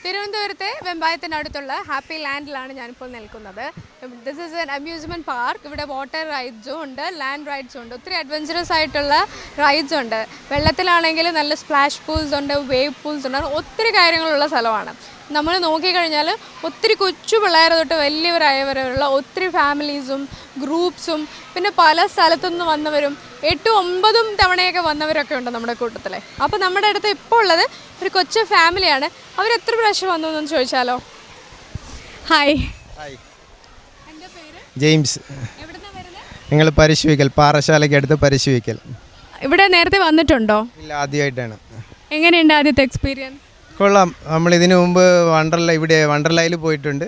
തിരുവനന്തപുരത്തെ വെമ്പായത്തിനടുത്തുള്ള ഹാപ്പി ലാൻഡിലാണ് ഞാനിപ്പോൾ നിൽക്കുന്നത്. This is N amusement park. ഇവിടെ വാട്ടർ റൈഡ്സും ഉണ്ട്, ലാൻഡ് റൈഡ്സും ഉണ്ട്, ഒത്തിരി അഡ്വഞ്ചറസ് ആയിട്ടുള്ള റൈഡ്സ് ഉണ്ട്. വെള്ളത്തിലാണെങ്കിൽ നല്ല സ്പ്ലാഷ് പൂൾസ് ഉണ്ട്, വേവ് പൂൾസ് ഉണ്ട്, ഒത്തിരി കാര്യങ്ങളുള്ള സ്ഥലമാണ്. നമ്മൾ നോക്കിക്കഴിഞ്ഞാൽ ഒത്തിരി കൊച്ചു പിള്ളേർ തൊട്ട് വലിയവരായവരുള്ള ഒത്തിരി ഫാമിലീസും ഗ്രൂപ്പ്സും പിന്നെ പല സ്ഥലത്തുനിന്ന് വന്നവരും 8-9 തവണയൊക്കെ വന്നവരൊക്കെ ഉണ്ട് നമ്മുടെ കൂട്ടത്തിൽ. അപ്പോൾ നമ്മുടെ അടുത്ത് ഇപ്പോൾ ഉള്ളത് ഒരു കൊച്ചു ഫാമിലിയാണ്. അവർ എത്ര പ്രാവശ്യം വന്നു എന്ന് ചോദിച്ചാലോ? ഹായ്, എൻ്റെ പേര് ജെയിംസ്. എവിടുന്നാണ് വരുന്നത്? നിങ്ങൾ പരിശുവിക്കൽ, പാറശാലയ്ക്ക് അടുത്ത് പരിശുവിക്കൽ. ഇവിടെ നേരത്തെ വന്നിട്ടുണ്ടോ? ഇല്ല, ആദ്യമായിട്ടാണ്. എങ്ങനെയുണ്ട് ആദ്യത്തെ എക്സ്പീരിയൻസ്? കൊള്ളാം. നമ്മൾ ഇതിനു മുമ്പ് ഇവിടെ വണ്ടർലയിൽ പോയിട്ടുണ്ട്.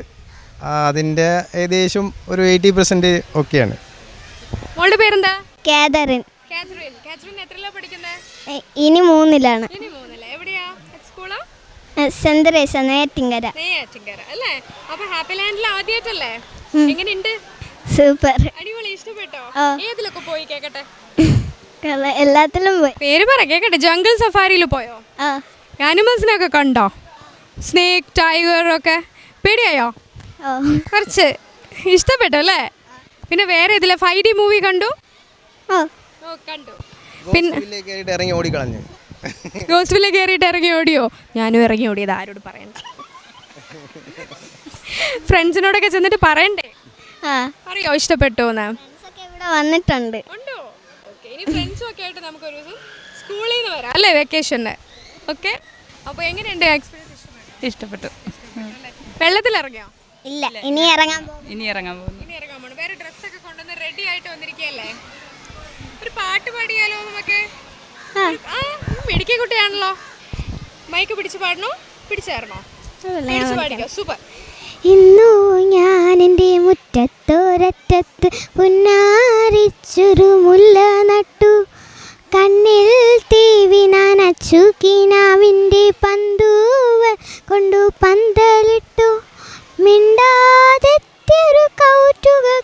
അതിൻ്റെ ഏകദേശം ഒരു 80% ഒക്കെയാണ്. മോളുടെ പേരെന്താ? കാതറിൻ. കാതറിൻ എത്രയിലാ പഠിക്കുന്നത്? ഇനി 3ലാണ്. ഇനി 3ല്. എവിടെയാ സ്കൂളാ? സെന്റ് തെരേസ, നെയ്യാറ്റിൻകര. അല്ലേ? അപ്പോൾ ഹാപ്പി ലാൻഡിൽ ആദ്യമായിട്ടല്ലേ? എങ്ങനെയുണ്ട്? സൂപ്പർ, അടിപൊളി, ഇഷ്ടപ്പെട്ടോ? ഏതിലൊക്കെ പോയി കേക്കട്ടെ? എല്ലാത്തിലും പോയി. പേര് പറ കേക്കട്ടെ. ജംഗിൾ സഫാരിയിൽ പോയോ? ആനിമൽസിനൊക്കെ കണ്ടോ? സ്നേക്ക്, ടൈഗർ ഒക്കെ പേടിയായോ? കുറച്ച് ഇഷ്ടപ്പെട്ടു അല്ലേ? പിന്നെ വേറെ ഇതിലെ 5D മൂവി കണ്ടു? കണ്ടു. പിന്നെ ഇറങ്ങി ഓടിക്കളഞ്ഞു. ഗോസ്വില്ലെ കയറിയിട്ട് ഇറങ്ങി ഓടിയോ? ഞാനും ഇറങ്ങി ഓടിയത്, ആരോട് പറയണ്ട. ഫ്രണ്ട്സിനോടൊക്കെ ചെന്നിട്ട് പറയണ്ടേ? അറിയോ ഇഷ്ടപ്പെട്ടു എന്ന്? ഇവിടെ വന്നിട്ടുണ്ട്. ഉണ്ടോ? ഓക്കെ, ഇനി ഫ്രണ്ട്സും ഒക്കെ ആയിട്ട് നമുക്ക് ഒരു ദിവസം സ്കൂളിൽ നിന്ന് വരാം അല്ലേ, വെക്കേഷന്? ഓക്കെ, അപ്പോൾ എങ്ങനെയുണ്ട് എക്സ്പീരിയൻസ്? ഇഷ്ടപ്പെട്ടു. വെള്ളത്തിലിറങ്ങിയോ? ഇല്ല, ഇനി ഇറങ്ങാൻ പോകുന്നു. വേറെ ഡ്രസ്സൊക്കെ കൊണ്ടുവന്ന് റെഡി ആയിട്ട് വന്നിരിക്കുകയല്ലേ? ഒരു പാട്ട് പാടിയാലോ നമുക്ക്? മിടുക്കി കുട്ടിയാണല്ലോ. മൈക്ക് പിടിച്ച് പാടണോ? പിടിച്ചേരണോ? പാടിക്കോ. സൂപ്പർ. ഇന്നു ഞാൻ എൻ്റെ മുറ്റത്തോരറ്റത്ത് പുന്നാരിച്ചൊരു മുല്ല നട്ടു, കണ്ണിൽ തീവിനച്ചു കിനാവിൻ്റെ പന്തൂവൽ കൊണ്ടു പന്തലിട്ടു, മിണ്ടാതെത്തിയൊരു കൗതുകം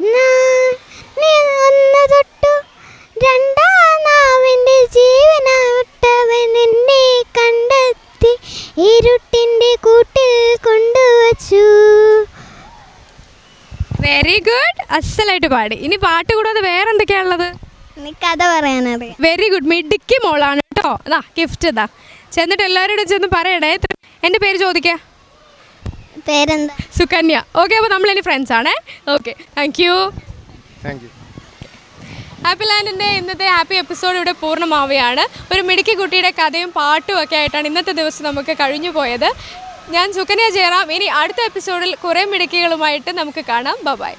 ഒന്ന് തൊട്ടു, രണ്ടാം നാവിൻ്റെ ജീവനാവിട്ടവൻ എന്നെ കണ്ടെത്തി ഇരുട്ടിൻ്റെ കൂട്ടിൽ കൊണ്ടുവച്ചു. വെരി ഗുഡ്, അസലായിട്ട് പാടി. ഇനി പാട്ട് കൂടാതെ വേറെ എന്തൊക്കെയാണുള്ളത്? കഥ പറയാനറിയാം. വെരി ഗുഡ്, മിടുക്കി മോളാണ് കേട്ടോ. അതാ ഗിഫ്റ്റ് ഇതാ. ചെന്നിട്ട് എല്ലാവരോടും ചെന്ന് പറയണേ. എൻ്റെ പേര് ചോദിക്കുക. പേരെന്താ? സുകന്യ. ഓക്കെ, അപ്പോൾ നമ്മളിനി ഫ്രണ്ട്സ് ആണേ. Okay, thank you. ഹാപ്പി ലാൻഡിൻ്റെ ഇന്നത്തെ ഹാപ്പി എപ്പിസോഡ് ഇവിടെ പൂർണ്ണമാവുകയാണ്. ഒരു മിടുക്കി കുട്ടിയുടെ കഥയും പാട്ടും ഒക്കെ ആയിട്ടാണ് ഇന്നത്തെ ദിവസം നമുക്ക് കഴിഞ്ഞു പോയത്. ഞാൻ സുകന്യ ജയറാം. ഇനി അടുത്ത എപ്പിസോഡിൽ കുറേ മിടുക്കികളുമായിട്ട് നമുക്ക് കാണാം. ബൈ.